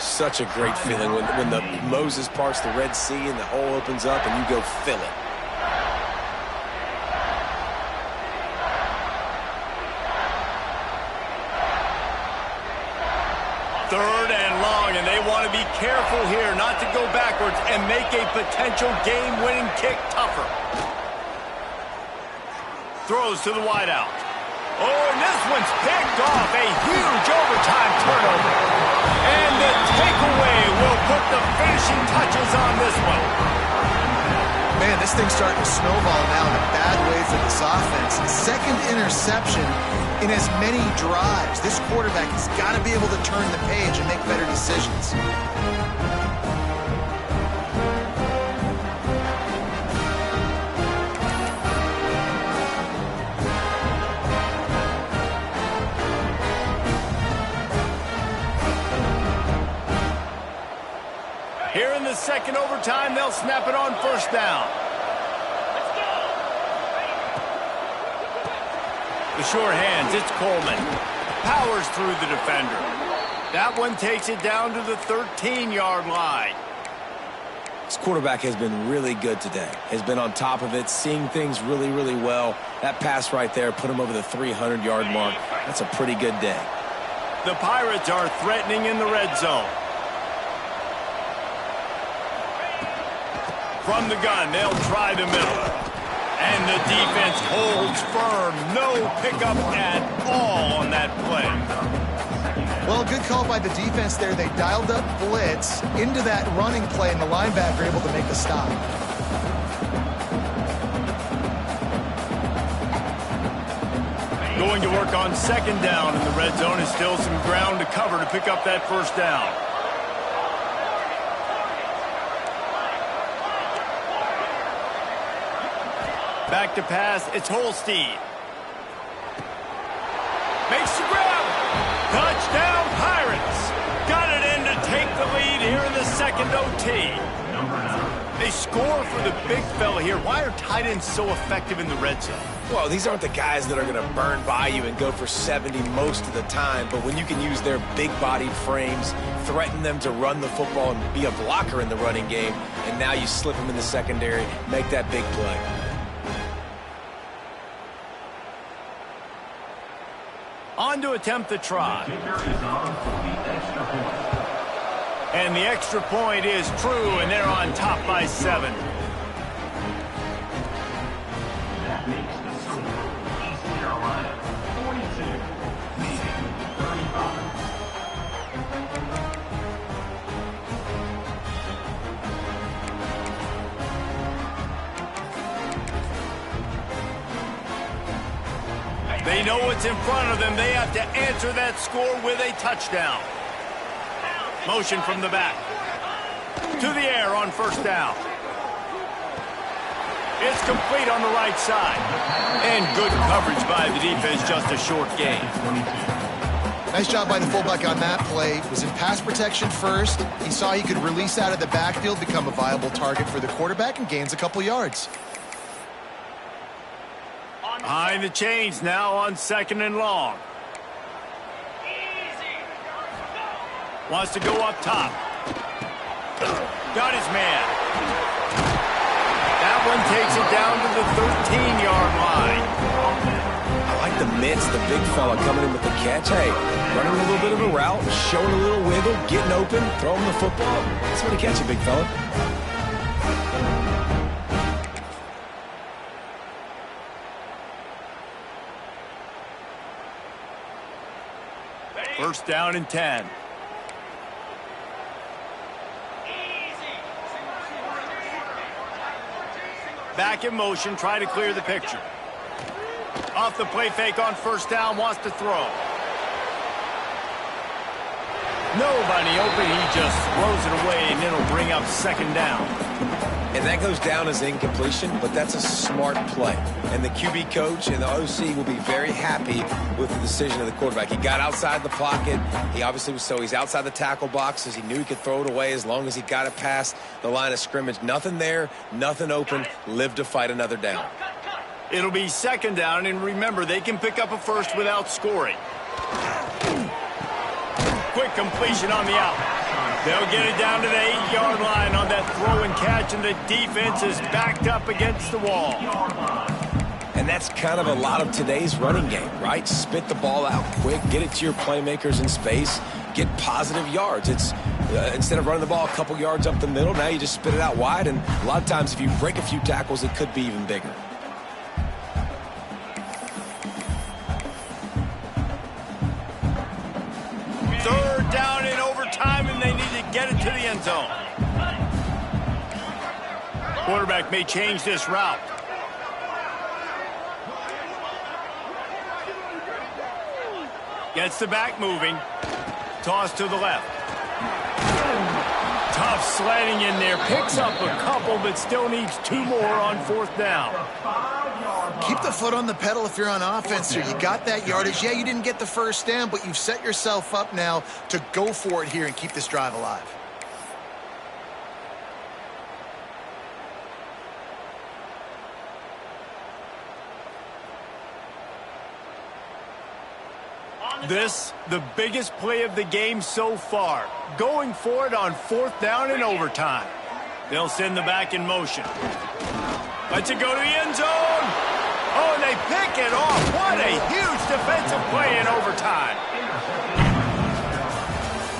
Such a great feeling when the Moses parts the Red Sea and the hole opens up and you go fill it. Third and long, and they want to be careful here not to go backwards and make a potential game-winning kick tougher. Throws to the wideout. Oh, and this one's picked off. A huge overtime turnover. And the takeaway will put the finishing touches on this one. Man, this thing's starting to snowball now in a bad way for this offense. Second interception in as many drives. This quarterback has got to be able to turn the page and make better decisions. Here in the second overtime, they'll snap it on first down. The short hands, it's Coleman. Powers through the defender. That one takes it down to the 13-yard line. This quarterback has been really good today. Has been on top of it, seeing things really, really well. That pass right there put him over the 300-yard mark. That's a pretty good day. The Pirates are threatening in the red zone. From the gun, they'll try the middle. And the defense holds firm. No pickup at all on that play. Well, good call by the defense there. They dialed up blitz into that running play, and the linebacker able to make a stop. Going to work on second down in the red zone is still some ground to cover to pick up that first down. Back to pass, it's Holstein. Makes the grab. Touchdown, Pirates. Got it in to take the lead here in the second OT. They score for the big fella here. Why are tight ends so effective in the red zone? Well, these aren't the guys that are going to burn by you and go for 70 most of the time, but when you can use their big-bodied frames, threaten them to run the football and be a blocker in the running game, and now you slip them in the secondary, make that big play. On to attempt the try. And the extra point is true, and they're on top by 7. That makes the score East Carolina 42, 35. They know what's in front of them. They have to answer that score with a touchdown. Motion from the back. To the air on first down. It's complete on the right side. And good coverage by the defense, just a short gain. Nice job by the fullback on that play. Was in pass protection first. He saw he could release out of the backfield, become a viable target for the quarterback, and gains a couple yards. Behind the chains now on second and long. Wants to go up top. Got his man. That one takes it down to the 13-yard line. I like the mitts, the big fella coming in with the catch. Hey, running a little bit of a route, showing a little wiggle, getting open, throwing the football. That's what he catch you, big fella. First down and 10. Back in motion, try to clear the picture. Off the play fake on first down, wants to throw. Nobody open, he just throws it away, and it'll bring up second down. And that goes down as incompletion, but that's a smart play. And the QB coach and the OC will be very happy with the decision of the quarterback. He got outside the pocket. He obviously was he's outside the tackle boxes. He knew he could throw it away as long as he got it past the line of scrimmage. Nothing there, nothing open. Live to fight another down. It'll be second down, and remember, they can pick up a first without scoring. Quick completion on the out. They'll get it down to the 8-yard line on that throw and catch, and the defense is backed up against the wall. And that's kind of a lot of today's running game, right? Spit the ball out quick, get it to your playmakers in space, get positive yards. It's Instead of running the ball a couple yards up the middle, now you just spit it out wide, and a lot of times if you break a few tackles, it could be even bigger. Third down in overtime, and they need to get it to the end zone. Quarterback may change this route. Gets the back moving. Toss to the left. Tough sledding in there. Picks up a couple, but still needs 2 more on 4th down. Keep the foot on the pedal if you're on offense here. You got that yardage. Yeah, you didn't get the first down, but you've set yourself up now to go for it here and keep this drive alive. This, the biggest play of the game so far. Going for it on 4th down in overtime. They'll send the back in motion. Let's it go to the end zone. Oh, they pick it off. What a huge defensive play in overtime.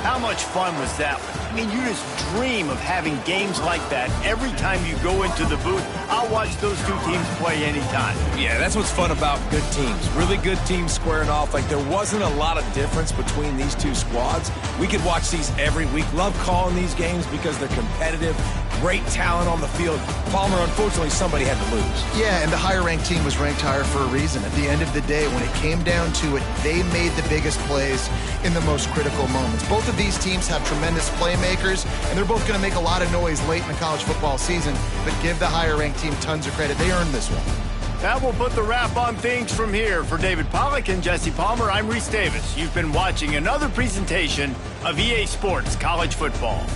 How much fun was that one? I mean, you just dream of having games like that every time you go into the booth. I'll watch those two teams play anytime. Yeah, that's what's fun about good teams. Really good teams squaring off. Like, there wasn't a lot of difference between these two squads. We could watch these every week. Love calling these games because they're competitive. Great talent on the field. Palmer, unfortunately, somebody had to lose. Yeah, and the higher-ranked team was ranked higher for a reason. At the end of the day, when it came down to it, they made the biggest plays in the most critical moments. Both of these teams have tremendous playmakers, and they're both going to make a lot of noise late in the college football season, but give the higher-ranked team tons of credit. They earned this one. That will put the wrap on things from here. For David Pollack and Jesse Palmer, I'm Reese Davis. You've been watching another presentation of EA Sports College Football.